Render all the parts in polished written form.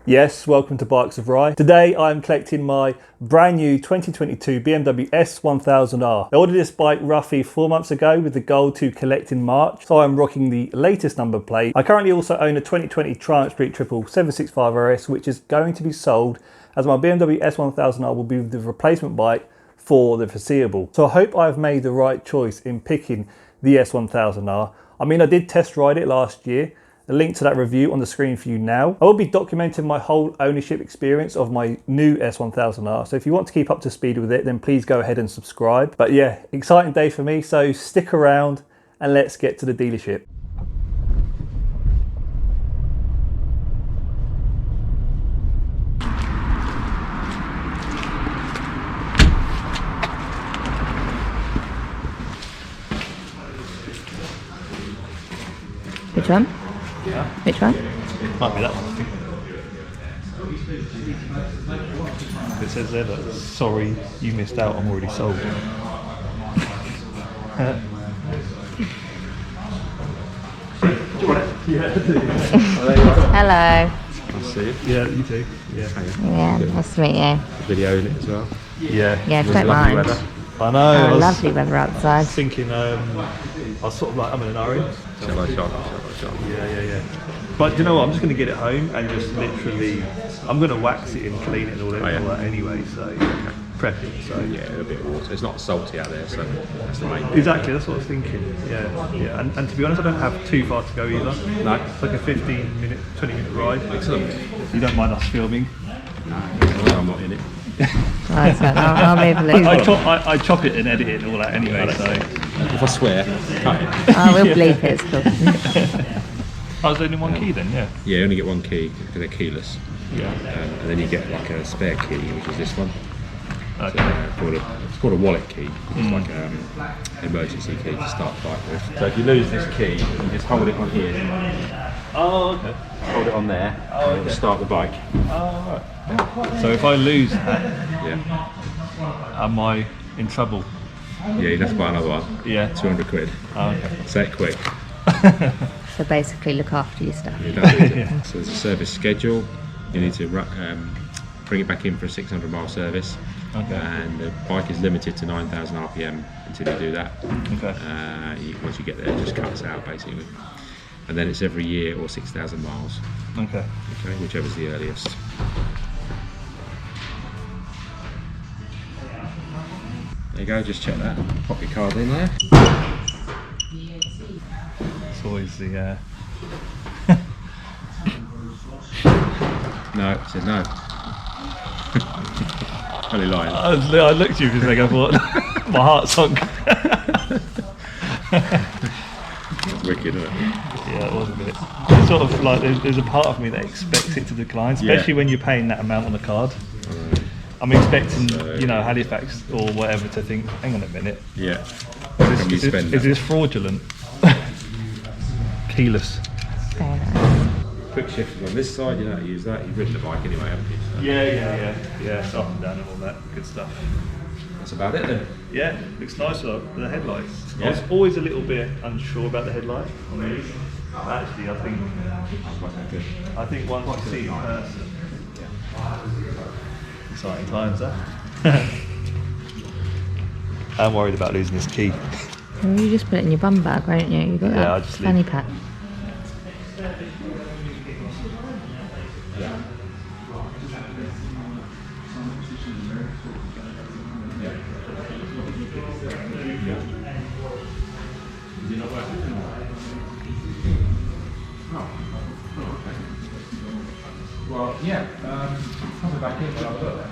Yes, welcome to Bikes of Rye. Today I'm collecting my brand new 2022 BMW S1000R. I ordered this bike roughly 4 months ago with the goal to collect in March, so I'm rocking the latest number plate. I currently also own a 2020 Triumph Street Triple 765 RS, which is going to be sold as my BMW S1000R will be the replacement bike for the foreseeable. So I hope I've made the right choice in picking the S1000R. I mean, I did test ride it last year. A link to that review on the screen for you now. I will be documenting my whole ownership experience of my new S1000R. So if you want to keep up to speed with it, then please go ahead and subscribe. But yeah, exciting day for me. So stick around and let's get to the dealership. Which one? Yeah. Which one? Might be that one, I think. It says there that, sorry, you missed out, I'm already sold. Hello. I'll see you. Yeah, you too. Yeah. Yeah, nice to meet you. Video in it as well. Yeah. Yeah, It was don't lovely mind. weather. I know. I was Lovely weather outside. thinking, I was sort of like, I'm in an hurry. Shall I shot? Yeah. But you know what? I'm just going to get it home and just literally, I'm going to wax it and clean it and all that, all that anyway. So prep it. So Yeah, a bit of water. It's not salty out there, so that's the main thing. exactly, that's what I was thinking. Yeah. And to be honest, I don't have too far to go either. No. It's like a 15-minute, 20-minute ride. Excellent. You don't mind us filming? I'm not in it. Right, so I'll move a little. I chop it and edit it and all that anyway. So If I swear, cut it. Oh, we'll bleep it, it's cool. I was only one key then, yeah. Yeah, you only get one key because they're keyless. Yeah. And then you get like a spare key, which is this one. Okay. It's called a wallet key. It's like an emergency key to start the bike with. So if you lose this key, you just hold it on here. Oh, okay. Hold it on there, and it'll start the bike. Oh, right. So if I lose that, Yeah. am I in trouble? Yeah, you'd have to buy another one. Yeah. 200 quid. Oh, okay. Say it quick. So basically look after your stuff. You don't need it. So there's a service schedule. You need to bring it back in for a 600 mile service. Okay. And the bike is limited to 9,000 RPM until you do that. Okay. Once you get there, it just cuts out basically. And then it's every year or 6,000 miles. Okay. Okay, whichever's the earliest. There you go, just check that. Pop your card in there. It's always the No, it said no. Only lying. I looked at you for a second, I thought my heart sunk. Wicked, isn't it? Yeah, it was a bit. It's sort of like there's a part of me that expects it to decline, especially when you're paying that amount on the card. I'm expecting, Halifax or whatever to think, hang on a minute, Yeah. is this fraudulent? Keyless. Very nice. Quick shift on this side, you know how to use that. You've ridden the bike anyway, haven't you? So Yeah, it's up and down and all that good stuff. that's about it then. Yeah, looks nice with the headlights. I Yeah. was always a little bit unsure about the headlight on these. But actually, I think once you see it in person, exciting times, huh? I'm worried about losing this key. Well, you just put it in your bum bag, won't you? You got Yeah, I'll that just fanny leave- pack. Well, yeah, come back in, we'll have a look.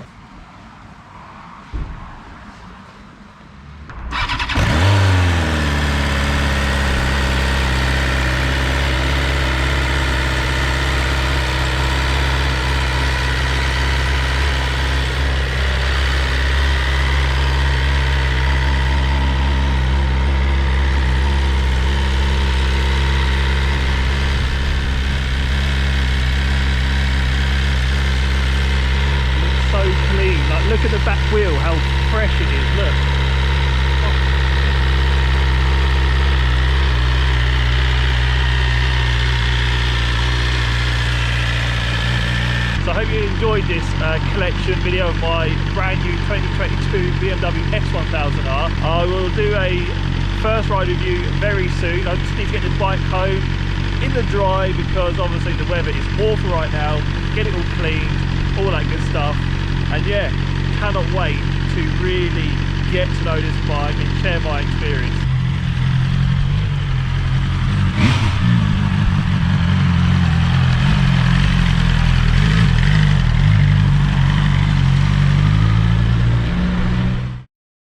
Look at the back wheel, how fresh it is, look. So I hope you enjoyed this collection video of my brand new 2022 BMW S1000R. I will do a first ride review very soon. I just need to get this bike home in the dry because obviously the weather is awful right now. Get it all cleaned, all that good stuff. And yeah, cannot wait to really get to know this bike and share my experience.